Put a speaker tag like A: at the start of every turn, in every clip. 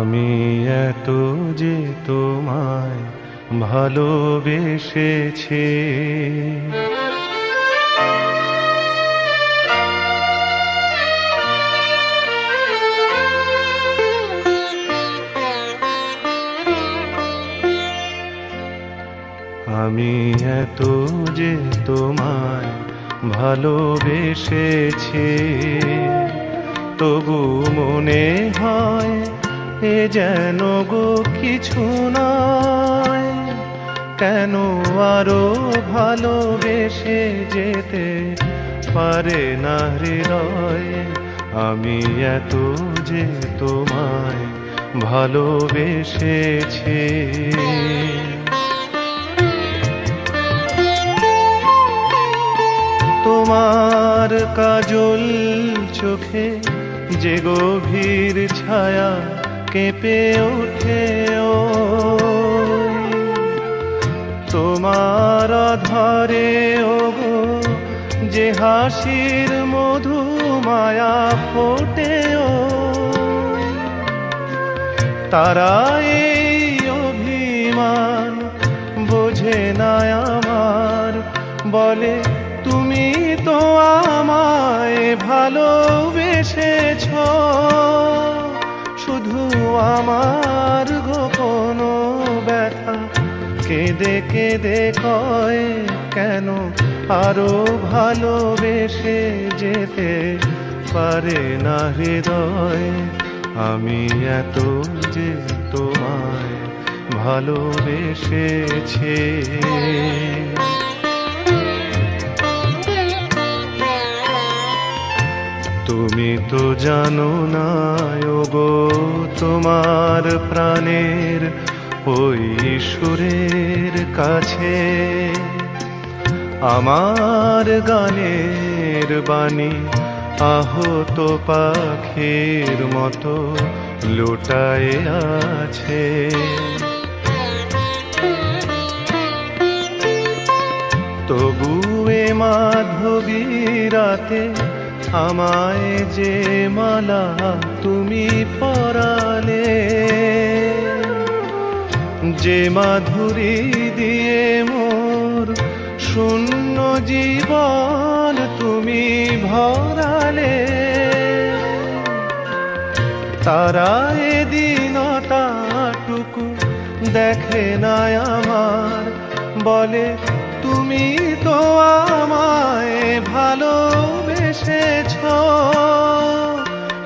A: আমি এত যে তোমায় ভালোবেসেছি, আমি এত যে তোমায় ভালোবেসেছি, তবু মনে হয় এ যেন গো কিছু নয়। কেন আরো ভালোবেসে যেতে পারে না হৃদয়? আমি এত যে তোমায় ভালোবেসেছি। তোমার কাজল চোখে যে গভীর ছায়া কেঁপে ওঠে, ও তোমার আধারে ওগো যে হাসির মধু মায়া ফোটে, ও তারা এই অভিমান বোঝে না আমার, বলে তুমি তো আমায় ভালোবেসেছ, শুধু আমার গোপন ব্যথা কেঁদে কেঁদে কয়, কেন আরো ভালোবেসে যেতে পারে না হৃদয়? আমি এত যে তোমায় ভালোবেসেছি। তুমি তো জানো না ওগো, তোমার প্রাণের ওই সুরের কাছে আমার গানের বাণী আহত পাখির মতো লুটায়ে আছে। তবু এ মাধবী রাতে আমায় যে মালা তুমি পরালে, যে মাধুরী দিয়ে মোর শূন্য জীবন তুমি ভরালে, তারা এ দিনটাটুকু দেখে না আমার, বলে তুমি তো আমায় ভালোবেসেছ,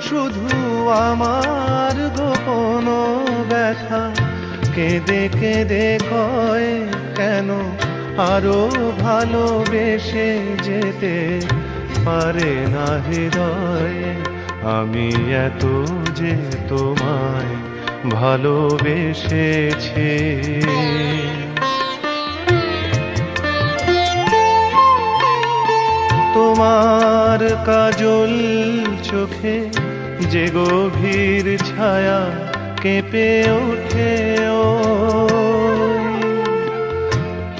A: শুধু আমার গোপন ব্যথা কেঁদে কেঁদে কয়, কেন আরো ভালোবেসে যেতে পারে না হৃদয়? আমি এত যে তোমায় ভালোবেসেছি। তোমার কাজল চোখে যে গভীর ছায়া কেঁপে ওঠে, ও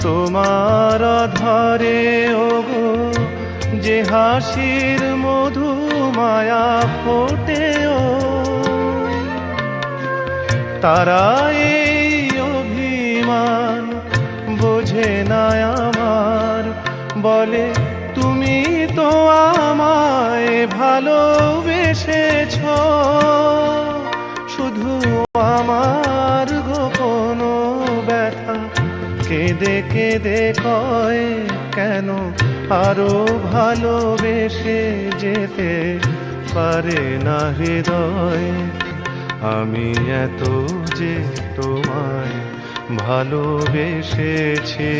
A: তোমার আধারে ওগো যে হাসির মধু মায়া ফোটে, ও তারা এই অভিমান বোঝে না আমার, বলে তুমি তো আমায় ভালোবেসেছ, শুধু আমার গোপন ব্যথা কেঁদে কেঁদে কয়, কেন আরো ভালোবেসে যেতে পারে না হৃদয়? আমি এত যে তোমায় ভালোবেসেছি।